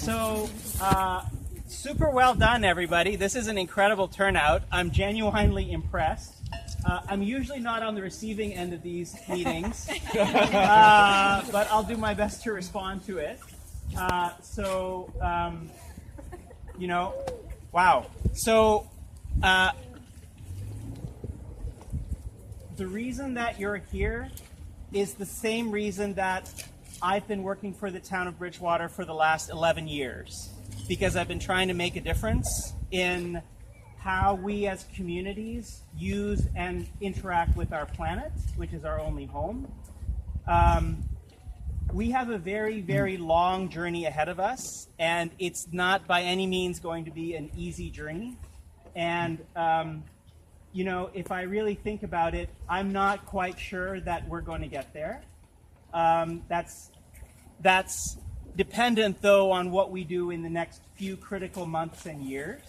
So, super well done, everybody. This is an incredible turnout. I'm genuinely impressed. I'm usually not on the receiving end of these meetings, but I'll do my best to respond to it. Wow. So, the reason that you're here is the same reason that I've been working for the town of Bridgewater for the last 11 years, because I've been trying to make a difference in how we as communities use and interact with our planet, which is our only home. We have a very, very long journey ahead of us, and it's not by any means going to be an easy journey. And, if I really think about it, I'm not quite sure that we're going to get there. That's dependent, though, on what we do in the next few critical months and years.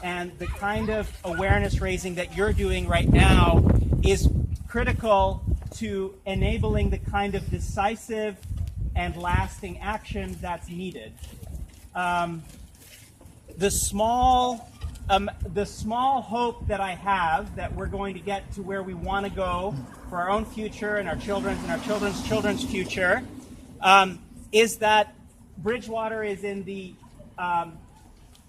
And the kind of awareness raising that you're doing right now is critical to enabling the kind of decisive and lasting action that's needed. The small hope that I have that we're going to get to where we want to go for our own future and our children's children's future is that Bridgewater is in the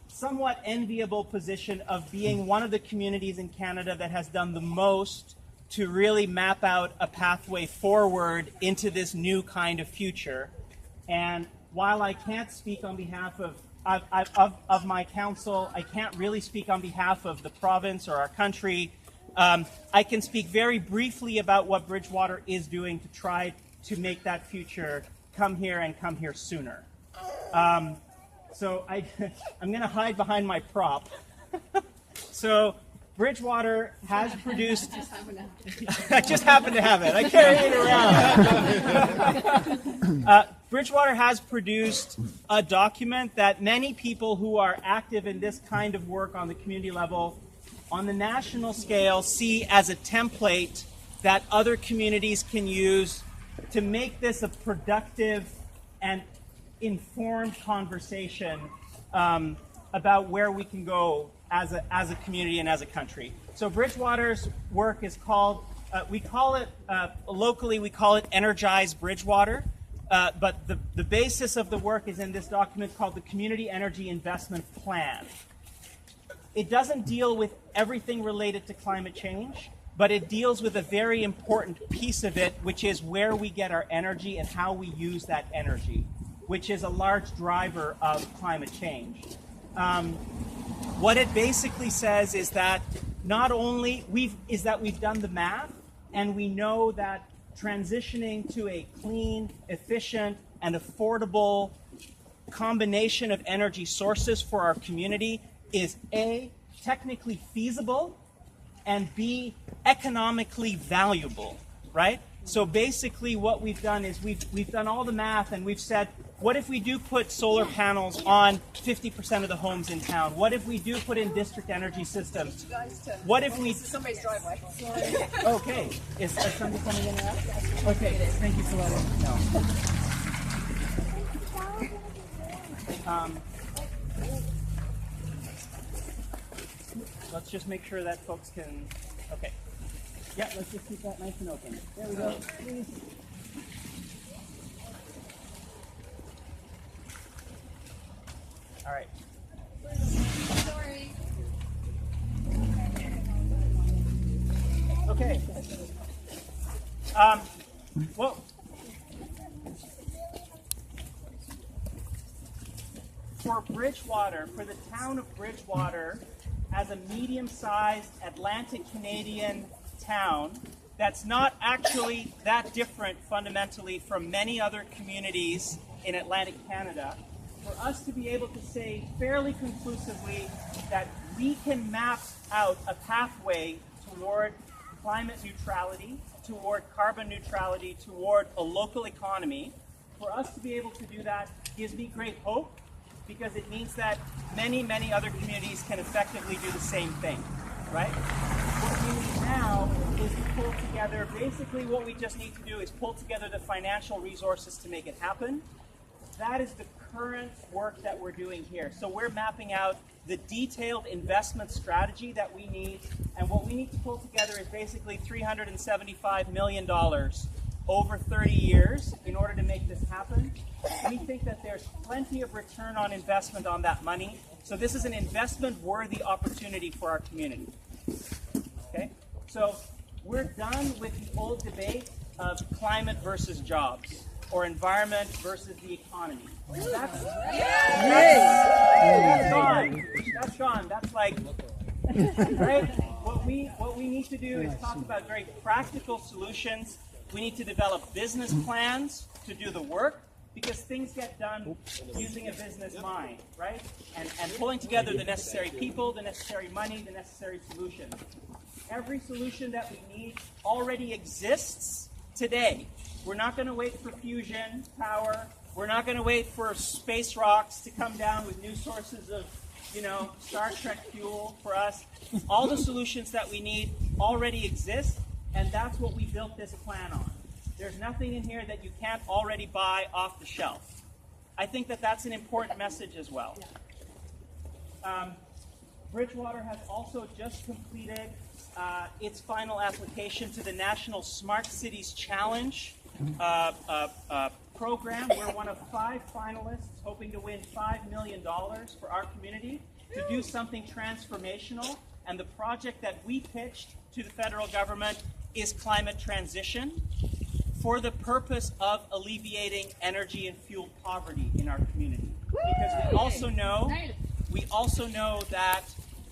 somewhat enviable position of being one of the communities in Canada that has done the most to really map out a pathway forward into this new kind of future. And while I can't speak on behalf of my council, I can't really speak on behalf of the province or our country. I can speak very briefly about what Bridgewater is doing to try to make that future come here and come here sooner. So I'm going to hide behind my prop. So Bridgewater has produced... I just happen to have it. I carry it around. Bridgewater has produced a document that many people who are active in this kind of work on the community level, on the national scale, see as a template that other communities can use to make this a productive and informed conversation about where we can go as a community and as a country. So Bridgewater's work is called, locally we call it Energize Bridgewater, but the basis of the work is in this document called the Community Energy Investment Plan. It doesn't deal with everything related to climate change, but it deals with a very important piece of it, which is where we get our energy and how we use that energy, which is a large driver of climate change. What it basically says is that not only we've done the math, and we know that transitioning to a clean, efficient, and affordable combination of energy sources for our community is A, technically feasible, and B, economically valuable, right? So basically what we've done is we've done all the math, and we've said, what if we do put solar panels on 50% of the homes in town? What if we do put in district energy systems? What if we... Somebody's driveway. Okay. Is somebody coming in now? Okay, thank you for letting me know. Let's just make sure that folks can... Okay. Yeah, let's just keep that nice and open. There we go. Please. All right. Sorry. Okay. Well, for Bridgewater, for the town of Bridgewater, as a medium-sized Atlantic Canadian town that's not actually that different fundamentally from many other communities in Atlantic Canada, for us to be able to say fairly conclusively that we can map out a pathway toward climate neutrality, toward carbon neutrality, toward a local economy, for us to be able to do that gives me great hope, because it means that many, many other communities can effectively do the same thing, right? What we need now is to pull together, basically what we just need to do is pull together the financial resources to make it happen. that is the current work that we're doing here. So we're mapping out the detailed investment strategy that we need, and what we need to pull together is basically $375 million over 30 years in order to make this happen. We think that there's plenty of return on investment on that money, so this is an investment-worthy opportunity for our community. Okay, so we're done with the old debate of climate versus jobs, or environment versus the economy. That's gone. That's gone. That's like, right? What we need to do is talk about very practical solutions. We need to develop business plans to do the work, because things get done using a business mind, right? And pulling together the necessary people, the necessary money, the necessary solutions. Every solution that we need already exists today. We're not going to wait for fusion power. We're not going to wait for space rocks to come down with new sources of, Star Trek fuel for us. All the solutions that we need already exist, and that's what we built this plan on. There's nothing in here that you can't already buy off the shelf. I think that that's an important message as well. Bridgewater has also just completed its final application to the National Smart Cities Challenge program. We're one of 5 finalists hoping to win $5 million for our community to do something transformational. And the project that we pitched to the federal government is climate transition for the purpose of alleviating energy and fuel poverty in our community. Because we also know that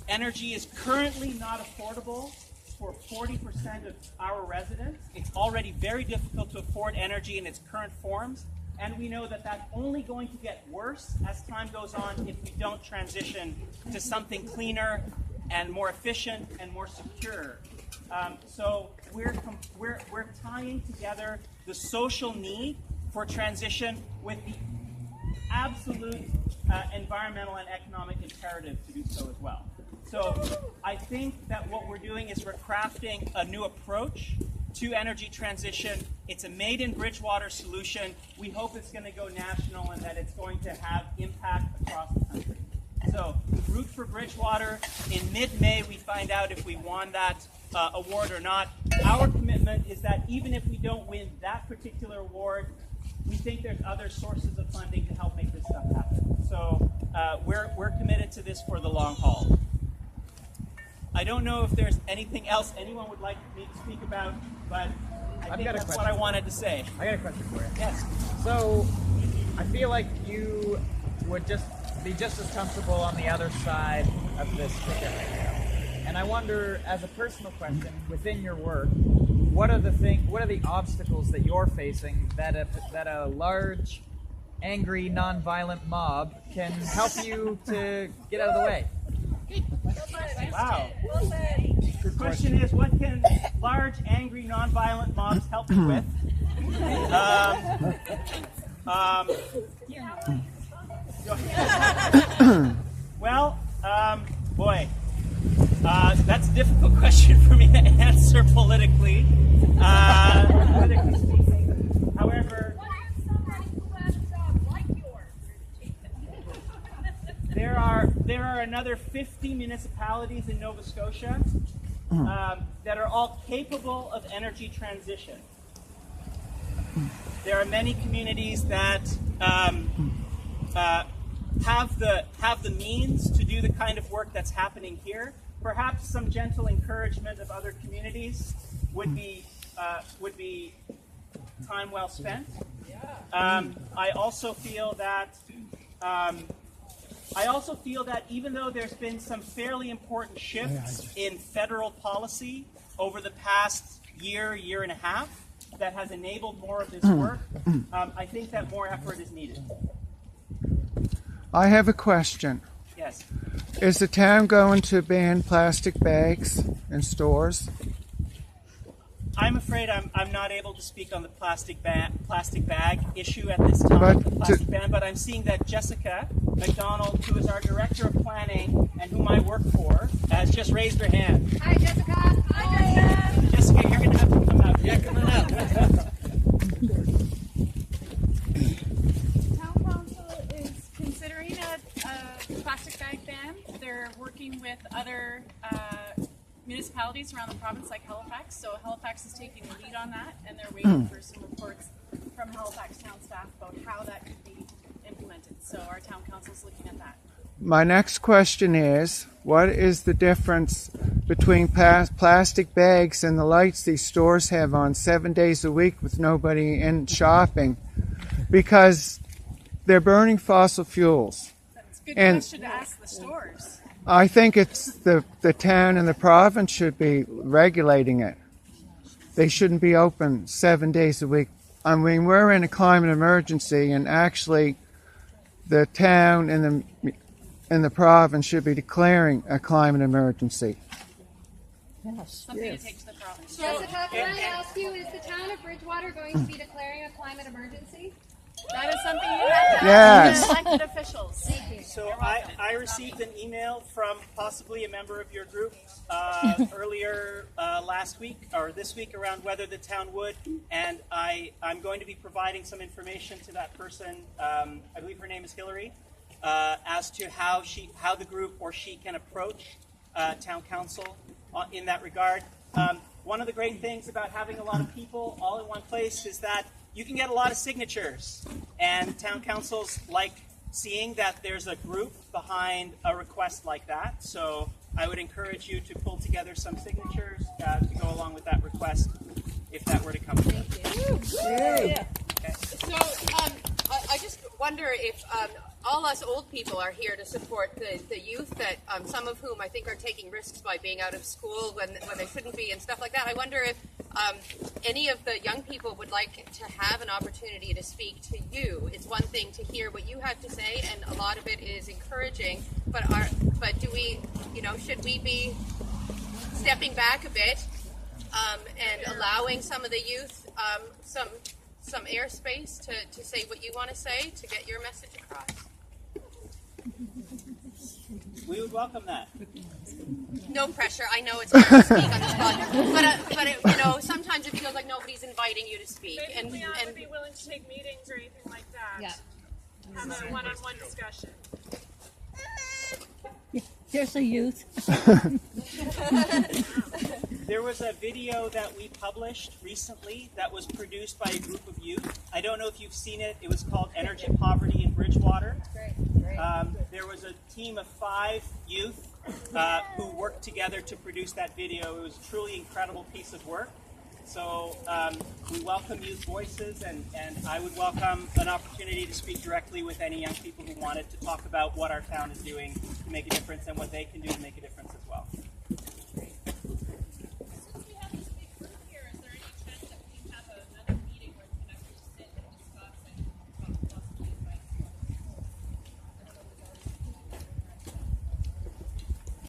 energy is currently not affordable for 40% of our residents. It's already very difficult to afford energy in its current forms, and we know that that's only going to get worse as time goes on if we don't transition to something cleaner and more efficient and more secure. So we're tying together the social need for transition with the absolute environmental and economic imperative to do so as well. So I think that what we're doing is we're crafting a new approach to energy transition. It's a made in Bridgewater solution. We hope it's going to go national and that it's going to have impact across the country. So root for Bridgewater. In mid-May, we find out if we won that award or not. Our commitment is that even if we don't win that particular award, we think there's other sources of funding to help make this stuff happen. So we're committed to this for the long haul. I don't know if there's anything else anyone would like me to speak about, but I think that's what I wanted to say. I got a question for you. Yes. So, I feel like you would be just as comfortable on the other side of this ticket right now. And I wonder, as a personal question, within your work, what are the obstacles that you're facing that a large, angry, non-violent mob can help you to get out of the way? Wow. The question is, what can large, angry, non-violent mobs help you with? Well, boy, that's a difficult question for me to answer politically. Politically speaking. However, there are another 50 municipalities in Nova Scotia that are all capable of energy transition. There are many communities that have the means to do the kind of work that's happening here. Perhaps some gentle encouragement of other communities would be time well spent. I also feel that even though there's been some fairly important shifts in federal policy over the past year and a half that has enabled more of this work, I think that more effort is needed. I have a question. Yes. Is the town going to ban plastic bags in stores? I'm afraid I'm not able to speak on the plastic bag issue at this time, the plastic ban, but I'm seeing that Jessica McDonald, who is our Director of Planning and whom I work for, has just raised her hand. Hi, Jessica. Hi, Jessica. Jessica, you're going to have to come out. Yeah, come on out. Town plastic bag ban. They're working with other municipalities around the province, like Halifax. So Halifax is taking the lead on that, and they're waiting for some reports from Halifax town staff about how that could be implemented. So our town council is looking at that. My next question is, what is the difference between plastic bags and the lights these stores have on 7 days a week with nobody in shopping? Because they're burning fossil fuels. That's a good And- question to ask the stores. I think it's the town and the province should be regulating it. They shouldn't be open 7 days a week. I mean, we're in a climate emergency, and actually the town and the province should be declaring a climate emergency. Something to take to the province. Jessica, can I ask you, is the town of Bridgewater going to be declaring a climate emergency? That is something you have to Yes. ask the elected officials. Thank you. So I received an email from possibly a member of your group earlier last week or this week around whether the town would, and I'm going to be providing some information to that person. I believe her name is Hillary, as to how the group or she can approach town council in that regard. One of the great things about having a lot of people all in one place is that you can get a lot of signatures, and town councils like seeing that there's a group behind a request like that. So I would encourage you to pull together some signatures to go along with that request if that were to come through. So I just wonder if all us old people are here to support the youth that some of whom I think are taking risks by being out of school when they shouldn't be and stuff like that. I wonder if any of the young people would like to have an opportunity to speak to you. It's one thing to hear what you have to say, and a lot of it is encouraging, but do we, should we be stepping back a bit and allowing some of the youth some airspace to say what you want to say, to get your message across? We would welcome that. No pressure. I know it's hard to speak on the spot, but sometimes it feels like nobody's inviting you to speak. Maybe we ought to be willing to take meetings or anything like that. Yeah. Have a one-on-one discussion. There's a youth. There was a video that we published recently that was produced by a group of youth. I don't know if you've seen it. It was called Energy Poverty in Bridgewater. Great. There was a team of 5 youth who worked together to produce that video. It was a truly incredible piece of work. So we welcome youth voices, and I would welcome an opportunity to speak directly with any young people who wanted to talk about what our town is doing to make a difference and what they can do to make a difference.